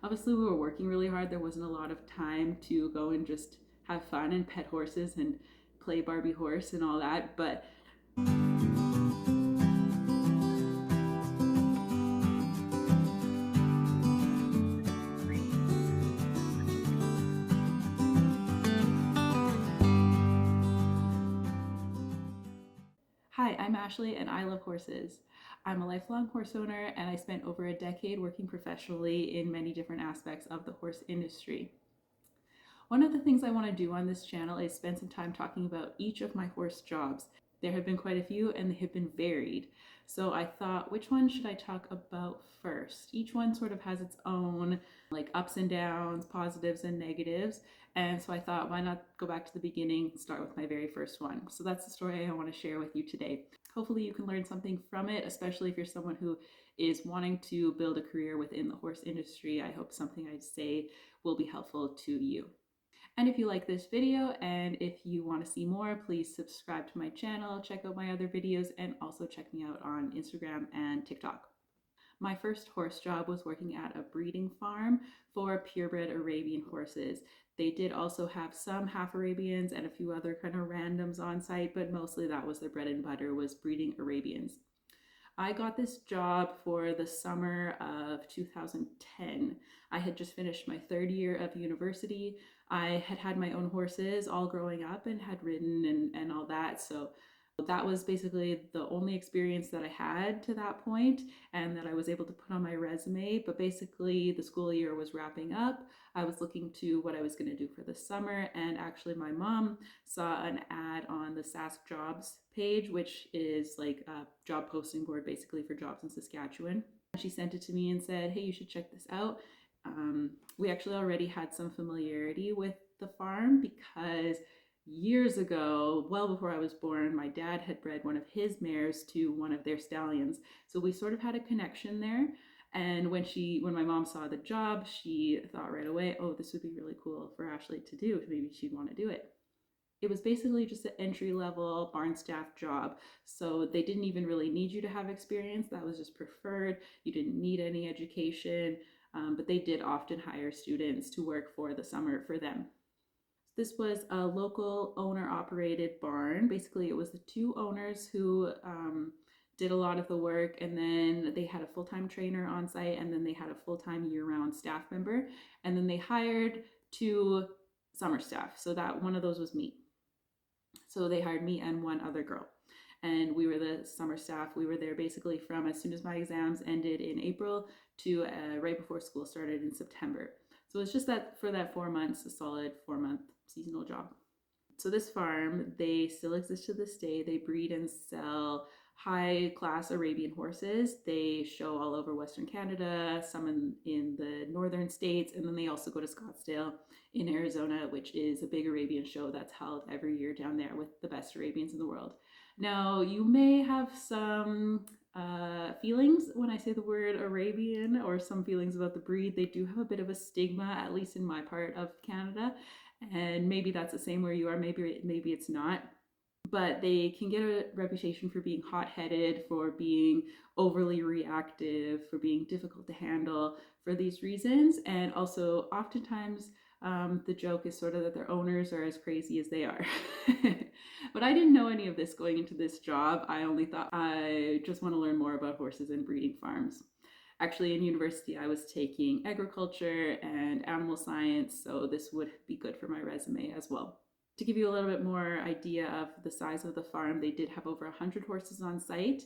Obviously, we were working really hard. There wasn't a lot of time to go and just have fun and pet horses and play Barbie horse and all that. But hi, I'm Ashley and I love horses. I'm a lifelong horse owner and I spent over a decade working professionally in many different aspects of the horse industry. One of the things I want to do on this channel is spend some time talking about each of my horse jobs. There have been quite a few and they have been varied. So I thought, which one should I talk about first? Each one sort of has its own like ups and downs, positives and negatives. And so I thought, why not go back to the beginning and start with my very first one? So that's the story I want to share with you today. Hopefully you can learn something from it, especially if you're someone who is wanting to build a career within the horse industry. I hope something I say will be helpful to you. And if you like this video and if you want to see more, please subscribe to my channel, check out my other videos, and also check me out on Instagram and TikTok. My first horse job was working at a breeding farm for purebred Arabian horses. They did also have some half Arabians and a few other kind of randoms on site, but mostly that was their bread and butter, was breeding Arabians. I got this job for the summer of 2010. I had just finished my third year of university. I had had my own horses all growing up and had ridden and all that. So that was basically the only experience that I had to that point and that I was able to put on my resume. But basically, the school year was wrapping up. I was looking to what I was going to do for the summer. And actually, my mom saw an ad on the Sask Jobs page, which is like a job posting board basically for jobs in Saskatchewan. She sent it to me and said, hey, you should check this out. We actually already had some familiarity with the farm because years ago, well before I was born, my dad had bred one of his mares to one of their stallions. So we sort of had a connection there. And when my mom saw the job, she thought right away, oh, this would be really cool for Ashley to do. Maybe she'd want to do it. It was basically just an entry level barn staff job. So they didn't even really need you to have experience. That was just preferred. You didn't need any education, but they did often hire students to work for the summer for them. This was a local owner operated barn. Basically, it was the two owners who did a lot of the work, and then they had a full-time trainer on site, and then they had a full-time year-round staff member, and then they hired two summer staff. So that one of those was me. So they hired me and one other girl. And we were the summer staff. We were there basically from as soon as my exams ended in April to right before school started in September. So it's just that for that 4 months, a solid 4-month seasonal job. So this farm, they still exist to this day. They breed and sell high class Arabian horses. They show all over Western Canada, some in the northern states, and then they also go to Scottsdale in Arizona, which is a big Arabian show that's held every year down there with the best Arabians in the world. Now, you may have some feelings when I say the word Arabian, or some feelings about the breed. They do have a bit of a stigma, at least in my part of Canada, and maybe that's the same where you are, maybe it's not. But they can get a reputation for being hot-headed, for being overly reactive, for being difficult to handle for these reasons. And also oftentimes the joke is sort of that their owners are as crazy as they are. But I didn't know any of this going into this job. I only thought I just want to learn more about horses and breeding farms. Actually, in university, I was taking agriculture and animal science, so this would be good for my resume as well. To give you a little bit more idea of the size of the farm, they did have over 100 horses on site.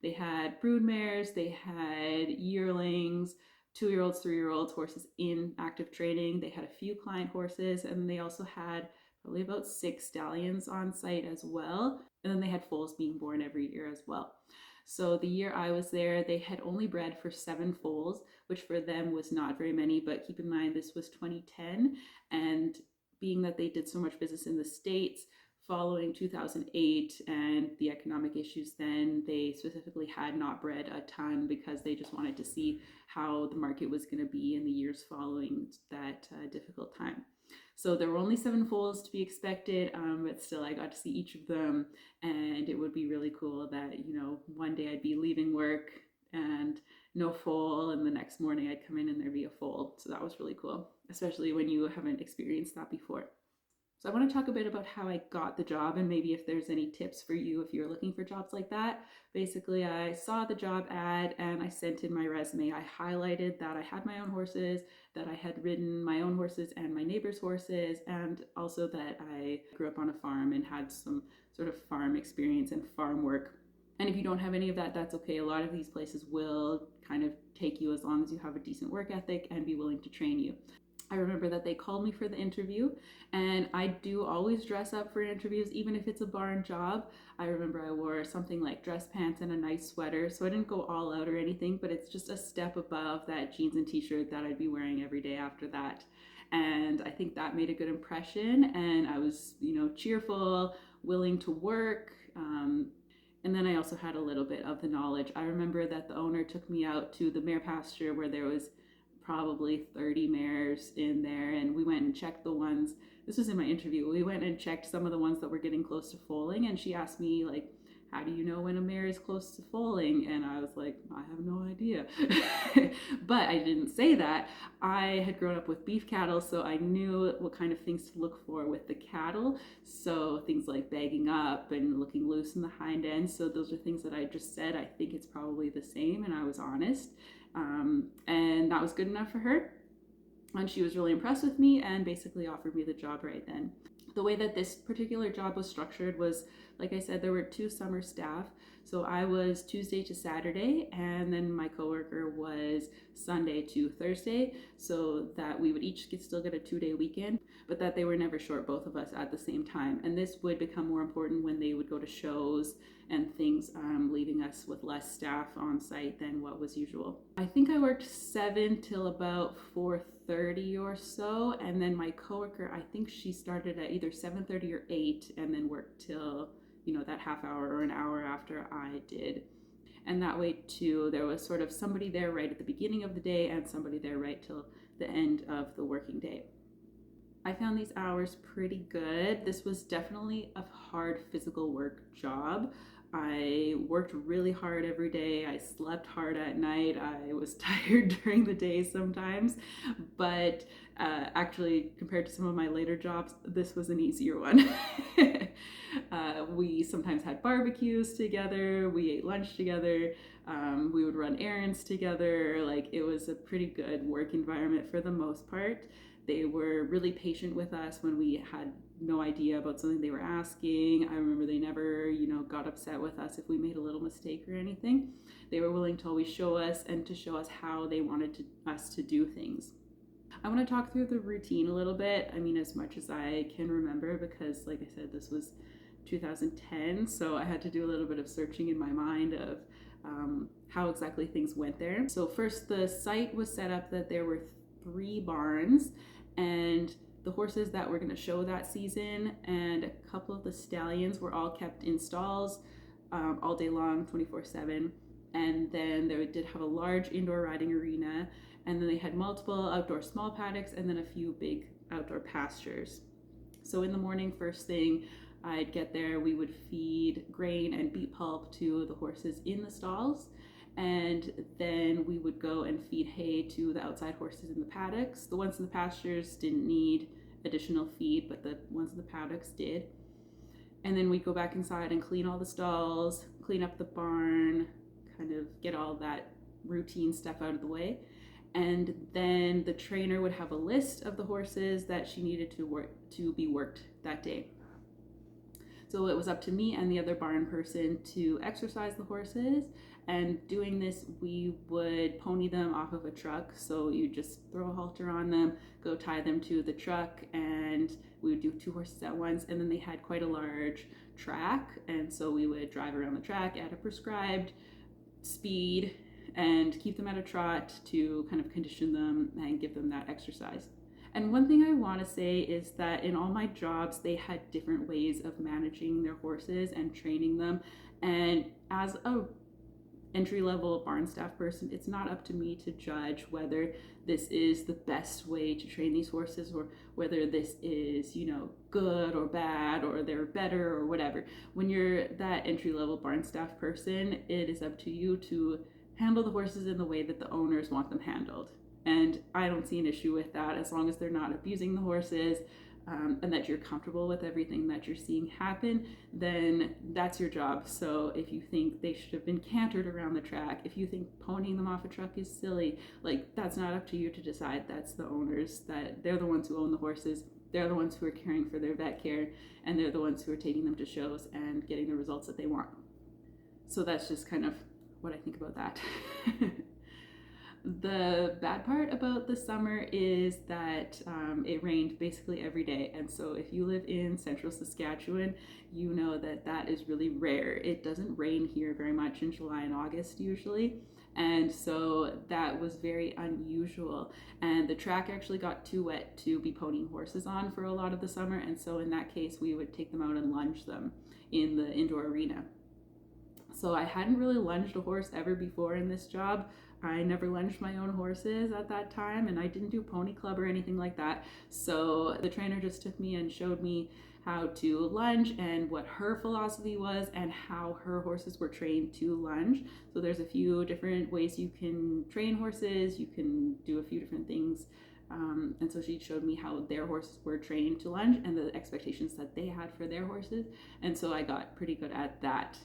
They had brood mares, they had yearlings, 2-year-olds, 3-year-olds, horses in active training. They had a few client horses, and they also had probably about 6 stallions on site as well. And then they had foals being born every year as well. So the year I was there, they had only bred for 7 foals, which for them was not very many, but keep in mind this was 2010, and being that they did so much business in the States following 2008 and the economic issues then, they specifically had not bred a ton because they just wanted to see how the market was going to be in the years following that difficult time. So there were only 7 foals to be expected, but still I got to see each of them, and it would be really cool that, you know, one day I'd be leaving work and no foal, and the next morning I'd come in and there'd be a foal. So that was really cool, especially when you haven't experienced that before. So I want to talk a bit about how I got the job and maybe if there's any tips for you if you're looking for jobs like that. Basically, I saw the job ad and I sent in my resume. I highlighted that I had my own horses, that I had ridden my own horses and my neighbor's horses, and also that I grew up on a farm and had some sort of farm experience and farm work. And if you don't have any of that, that's okay. A lot of these places will kind of take you as long as you have a decent work ethic and be willing to train you. I remember that they called me for the interview, and I do always dress up for interviews, even if it's a barn job. I remember I wore something like dress pants and a nice sweater, so I didn't go all out or anything, but it's just a step above that jeans and t-shirt that I'd be wearing every day after that. And I think that made a good impression, and I was, cheerful, willing to work. And then I also had a little bit of the knowledge. I remember that the owner took me out to the mare pasture where there was probably 30 mares in there, and we went and checked the ones. This was in my interview. We went and checked some of the ones that were getting close to foaling, and she asked me, like, how do you know when a mare is close to foaling? And I was like, I have no idea. But I didn't say that. I had grown up with beef cattle, so I knew what kind of things to look for with the cattle. So things like bagging up and looking loose in the hind end. So those are things that I just said. I think it's probably the same, and I was honest. And that was good enough for her. And she was really impressed with me and basically offered me the job right then. The way that this particular job was structured was, like I said, there were 2 summer staff. So I was Tuesday to Saturday, and then my coworker was Sunday to Thursday, so that we would each still get a 2-day weekend, but that they were never short, both of us, at the same time. And this would become more important when they would go to shows and things, leaving us with less staff on site than what was usual. I think I worked 7 till about 4:30 or so, and then my coworker, I think she started at either 7:30 or 8 and then worked till that half hour or an hour after I did. And that way too, there was sort of somebody there right at the beginning of the day and somebody there right till the end of the working day. I found these hours pretty good. This was definitely a hard physical work job. I worked really hard every day. I slept hard at night. I was tired during the day sometimes, but actually, compared to some of my later jobs, this was an easier one. We sometimes had barbecues together. We ate lunch together. We would run errands together. Like, it was a pretty good work environment for the most part. They were really patient with us when we had no idea about something they were asking. I remember they never, got upset with us if we made a little mistake or anything. They were willing to always show us and to show us how they wanted us to do things. I want to talk through the routine a little bit. I mean, as much as I can remember, because like I said, this was 2010, so I had to do a little bit of searching in my mind of how exactly things went there. So first, the site was set up that there were 3 barns, and the horses that were going to show that season and a couple of the stallions were all kept in stalls all day long, 24/7. And then they did have a large indoor riding arena, and then they had multiple outdoor small paddocks and then a few big outdoor pastures. So in the morning, first thing, I'd get there, we would feed grain and beet pulp to the horses in the stalls, and then we would go and feed hay to the outside horses in the paddocks. The ones in the pastures didn't need additional feed, but the ones in the paddocks did. And then we'd go back inside and clean all the stalls, clean up the barn, kind of get all that routine stuff out of the way. And then the trainer would have a list of the horses that she needed to be worked that day. So it was up to me and the other barn person to exercise the horses. And doing this, we would pony them off of a truck. So you just throw a halter on them, go tie them to the truck, and we would do 2 horses at once. And then they had quite a large track. And so we would drive around the track at a prescribed speed and keep them at a trot to kind of condition them and give them that exercise. And one thing I want to say is that in all my jobs, they had different ways of managing their horses and training them. And as a entry-level barn staff person, it's not up to me to judge whether this is the best way to train these horses or whether this is, good or bad or they're better or whatever. When you're that entry-level barn staff person, it is up to you to handle the horses in the way that the owners want them handled. And I don't see an issue with that as long as they're not abusing the horses, and that you're comfortable with everything that you're seeing happen, then that's your job. So if you think they should have been cantered around the track, if you think ponying them off a truck is silly, like that's not up to you to decide. That's the owners, that they're the ones who own the horses. They're the ones who are caring for their vet care, and they're the ones who are taking them to shows and getting the results that they want. So that's just kind of what I think about that. The bad part about the summer is that it rained basically every day. And so if you live in central Saskatchewan, you know that that is really rare. It doesn't rain here very much in July and August usually. And so that was very unusual. And the track actually got too wet to be ponying horses on for a lot of the summer. And so in that case, we would take them out and lunge them in the indoor arena. So I hadn't really lunged a horse ever before in this job. I never lunged my own horses at that time, and I didn't do pony club or anything like that. So the trainer just took me and showed me how to lunge and what her philosophy was and how her horses were trained to lunge. So there's a few different ways you can train horses. You can do a few different things. And so she showed me how their horses were trained to lunge and the expectations that they had for their horses. And so I got pretty good at that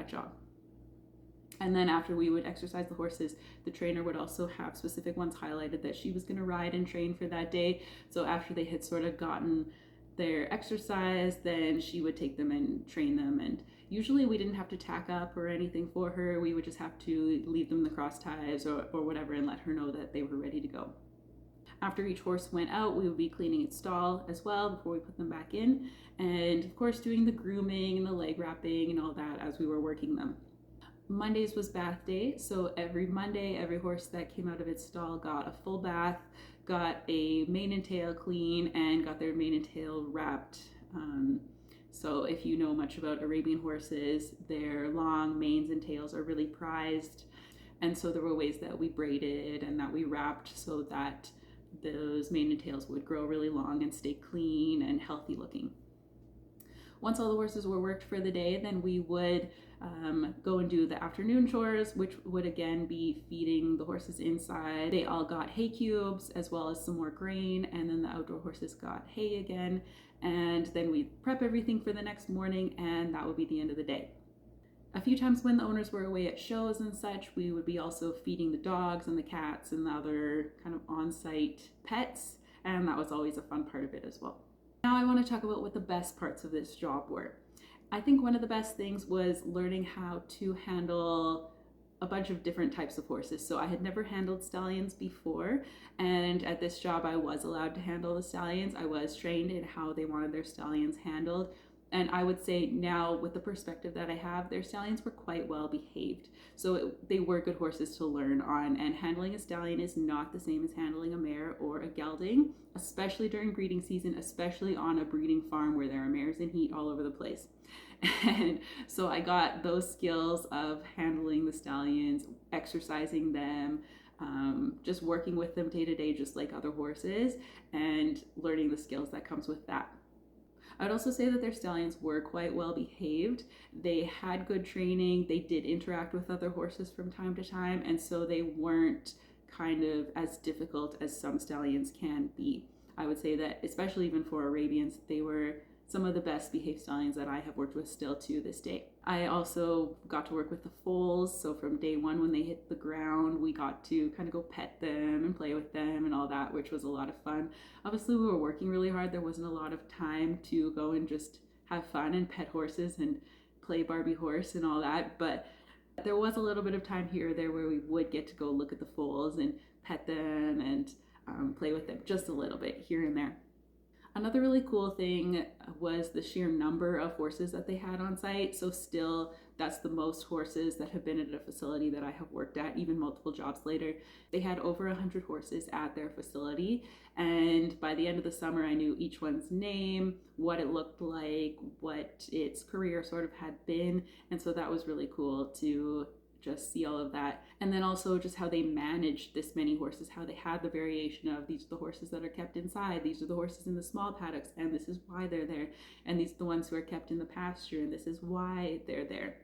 job. And then after we would exercise the horses, the trainer would also have specific ones highlighted that she was going to ride and train for that day. So after they had sort of gotten their exercise, then she would take them and train them. And usually we didn't have to tack up or anything for her. We would just have to leave them the cross ties or whatever and let her know that they were ready to go. After each horse went out, we would be cleaning its stall as well before we put them back in. And of course, doing the grooming and the leg wrapping and all that as we were working them. Mondays was bath day, so every Monday, every horse that came out of its stall got a full bath, got a mane and tail clean, and got their mane and tail wrapped. So if you know much about Arabian horses, their long manes and tails are really prized. And so there were ways that we braided and that we wrapped so that those mane and tails would grow really long and stay clean and healthy looking. Once all the horses were worked for the day, then we would go and do the afternoon chores, which would again be feeding the horses inside. They all got hay cubes as well as some more grain, and then the outdoor horses got hay again. And then we'd prep everything for the next morning, and that would be the end of the day. A few times when the owners were away at shows and such, we would be also feeding the dogs and the cats and the other kind of on-site pets, and that was always a fun part of it as well. Now I want to talk about what the best parts of this job were. I think one of the best things was learning how to handle a bunch of different types of horses. So I had never handled stallions before, and at this job I was allowed to handle the stallions. I was trained in how they wanted their stallions handled. And I would say now, with the perspective that I have, their stallions were quite well behaved. So they were good horses to learn on. And handling a stallion is not the same as handling a mare or a gelding, especially during breeding season, especially on a breeding farm where there are mares in heat all over the place. And so I got those skills of handling the stallions, exercising them, just working with them day to day, just like other horses, and learning the skills that comes with that. I would also say that their stallions were quite well behaved. They had good training. They did interact with other horses from time to time, and so they weren't kind of as difficult as some stallions can be. I would say that, especially even for Arabians, they were some of the best behaved stallions that I have worked with still to this day. I also got to work with the foals, so from day one when they hit the ground, we got to kind of go pet them and play with them and all that, which was a lot of fun. Obviously, we were working really hard. There wasn't a lot of time to go and just have fun and pet horses and play Barbie horse and all that, but there was a little bit of time here or there where we would get to go look at the foals and pet them and play with them just a little bit here and there. Another really cool thing was the sheer number of horses that they had on site. So still, that's the most horses that have been at a facility that I have worked at, even multiple jobs later. They had over 100 horses at their facility. And by the end of the summer, I knew each one's name, what it looked like, what its career sort of had been. And so that was really cool to just see all of that. And then also just how they managed this many horses, how they had the variation of these are the horses that are kept inside, these are the horses in the small paddocks, and this is why they're there, and these are the ones who are kept in the pasture, and this is why they're there.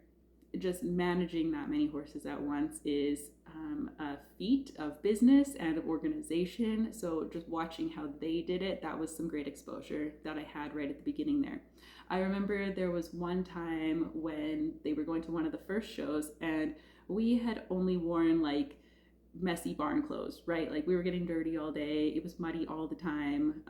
just managing that many horses at once is a feat of business and of organization. So just watching how they did it, that was some great exposure that I had right at the beginning there. I remember there was one time when they were going to one of the first shows, and we had only worn like messy barn clothes, right? Like we were getting dirty all day. It was muddy all the time.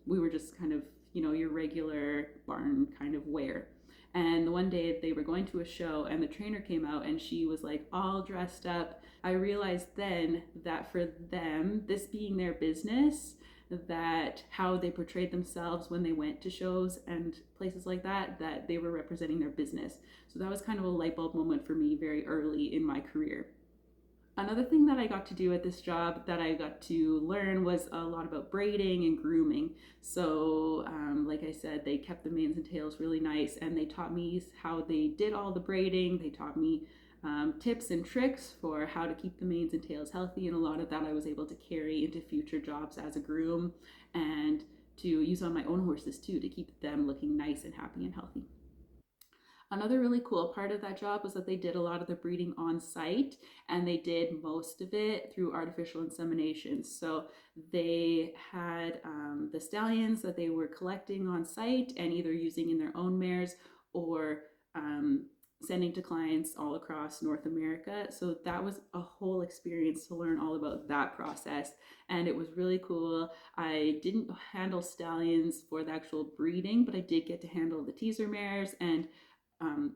We were just kind of, your regular barn kind of wear. And one day they were going to a show and the trainer came out and she was like all dressed up. I realized then that for them, this being their business, that how they portrayed themselves when they went to shows and places like that, that they were representing their business. So that was kind of a light bulb moment for me very early in my career. Another thing that I got to do at this job that I got to learn was a lot about braiding and grooming. So, like I said, they kept the manes and tails really nice, and they taught me how they did all the braiding. They taught me tips and tricks for how to keep the manes and tails healthy, and a lot of that I was able to carry into future jobs as a groom and to use on my own horses too, to keep them looking nice and happy and healthy. Another really cool part of that job was that they did a lot of the breeding on site, and they did most of it through artificial insemination. So they had the stallions that they were collecting on site and either using in their own mares or sending to clients all across North America. So that was a whole experience to learn all about that process. And it was really cool. I didn't handle stallions for the actual breeding, but I did get to handle the teaser mares and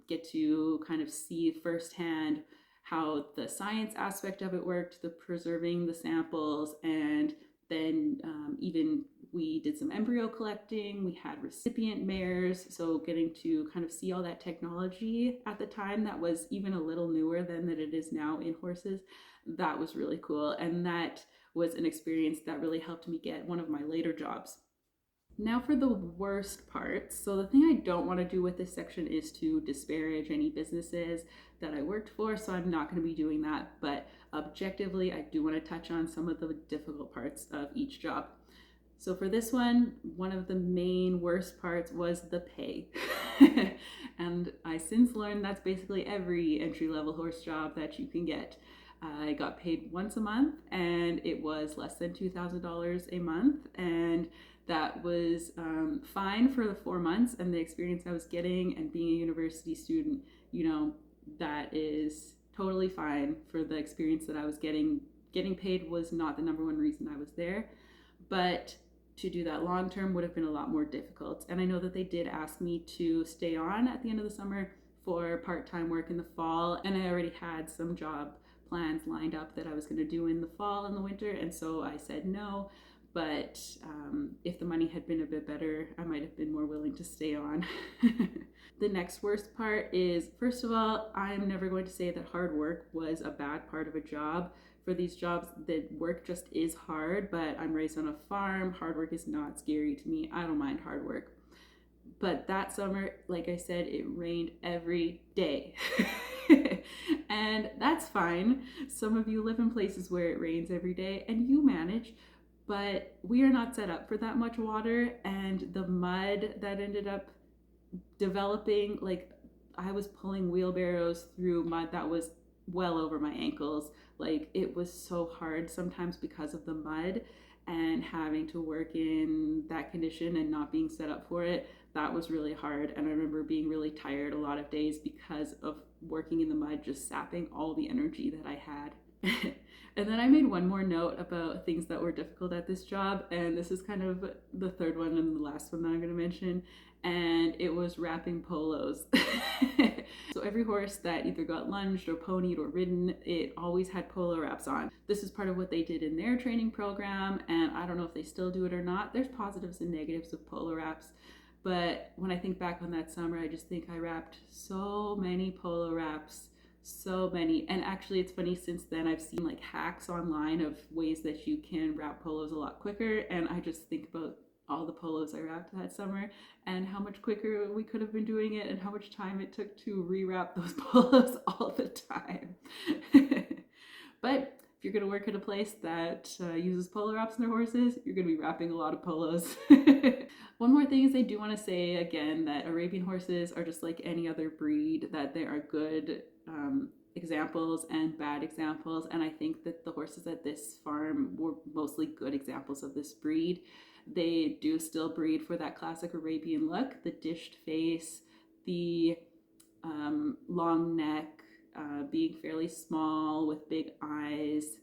get to kind of see firsthand how the science aspect of it worked, the preserving the samples, and then even we did some embryo collecting. We had recipient mares, so getting to kind of see all that technology at the time that was even a little newer than that it is now in horses. That was really cool, and that was an experience that really helped me get one of my later jobs. Now for the worst parts. So the thing I don't want to do with this section is to disparage any businesses that I worked for, so I'm not going to be doing that. But objectively, I do want to touch on some of the difficult parts of each job. So for this one of the main worst parts was the pay. And I since learned that's basically every entry-level horse job that you can get. I got paid once a month, and it was less than $2,000 a month, and that was fine for the 4 months and the experience I was getting, and being a university student, that is totally fine for the experience that I was getting. Getting paid was not the number one reason I was there, but to do that long term would have been a lot more difficult. And I know that they did ask me to stay on at the end of the summer for part-time work in the fall, and I already had some job plans lined up that I was going to do in the fall and the winter, and so I said no. But if the money had been a bit better, I might have been more willing to stay on. The next worst part is, first of all, I'm never going to say that hard work was a bad part of a job. For these jobs, the work just is hard, but I'm raised on a farm. Hard work is not scary to me. I don't mind hard work. But that summer, like I said, it rained every day. And that's fine. Some of you live in places where it rains every day and you manage, but we are not set up for that much water. And the mud that ended up developing, like I was pulling wheelbarrows through mud that was well over my ankles. Like it was so hard sometimes because of the mud, and having to work in that condition and not being set up for it, that was really hard. And I remember being really tired a lot of days because of working in the mud, just sapping all the energy that I had. And then I made one more note about things that were difficult at this job, and this is kind of the third one and the last one that I'm going to mention, and it was wrapping polos. So every horse that either got lunged or ponied or ridden, it always had polo wraps on. This is part of what they did in their training program, and I don't know if they still do it or not. There's positives and negatives of polo wraps, but when I think back on that summer, I just think I wrapped so many polo wraps. So many. And actually it's funny, since then I've seen like hacks online of ways that you can wrap polos a lot quicker, and I just think about all the polos I wrapped that summer and how much quicker we could have been doing it and how much time it took to rewrap those polos all the time. But If you're going to work at a place that uses polo wraps in their horses, you're going to be wrapping a lot of polos. One more thing is I do want to say again that Arabian horses are just like any other breed, that there are good examples and bad examples, and I think that the horses at this farm were mostly good examples of this breed. They do still breed for that classic Arabian look, the dished face, the long neck, being fairly small with big eyes.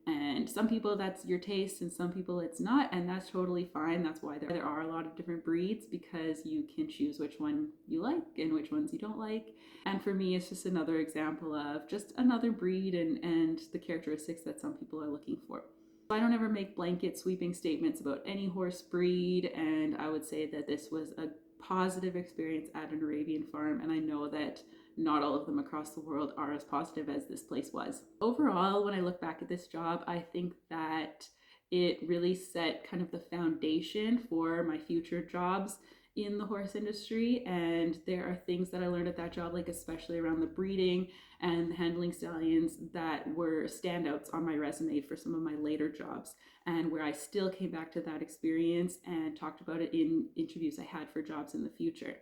And some people that's your taste and some people it's not, and that's totally fine. That's why there are a lot of different breeds, because you can choose which one you like and which ones you don't like. And for me, it's just another example of just another breed and the characteristics that some people are looking for. I don't ever make blanket sweeping statements about any horse breed, and I would say that this was a positive experience at an Arabian farm, and I know that not all of them across the world are as positive as this place was. Overall, when I look back at this job, I think that it really set kind of the foundation for my future jobs in the horse industry. And there are things that I learned at that job, like especially around the breeding and handling stallions, that were standouts on my resume for some of my later jobs, and where I still came back to that experience and talked about it in interviews I had for jobs in the future.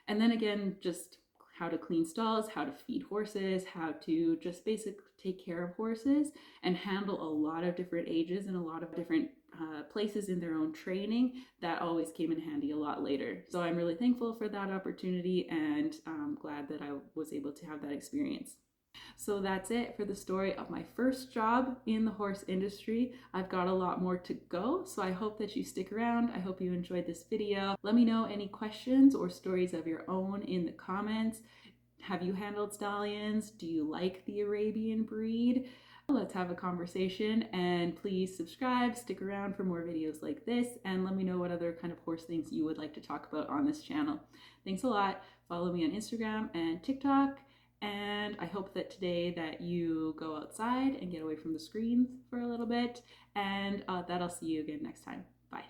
And then again, just how to clean stalls, how to feed horses, how to just basically take care of horses and handle a lot of different ages and a lot of different places in their own training. That always came in handy a lot later. So I'm really thankful for that opportunity, and I'm glad that I was able to have that experience. So that's it for the story of my first job in the horse industry. I've got a lot more to go, so I hope that you stick around. I hope you enjoyed this video. Let me know any questions or stories of your own in the comments. Have you handled stallions? Do you like the Arabian breed? Let's have a conversation, and please subscribe, stick around for more videos like this, and let me know what other kind of horse things you would like to talk about on this channel. Thanks a lot. Follow me on Instagram and TikTok. And I hope that today that you go outside and get away from the screens for a little bit, and that I'll see you again next time. Bye.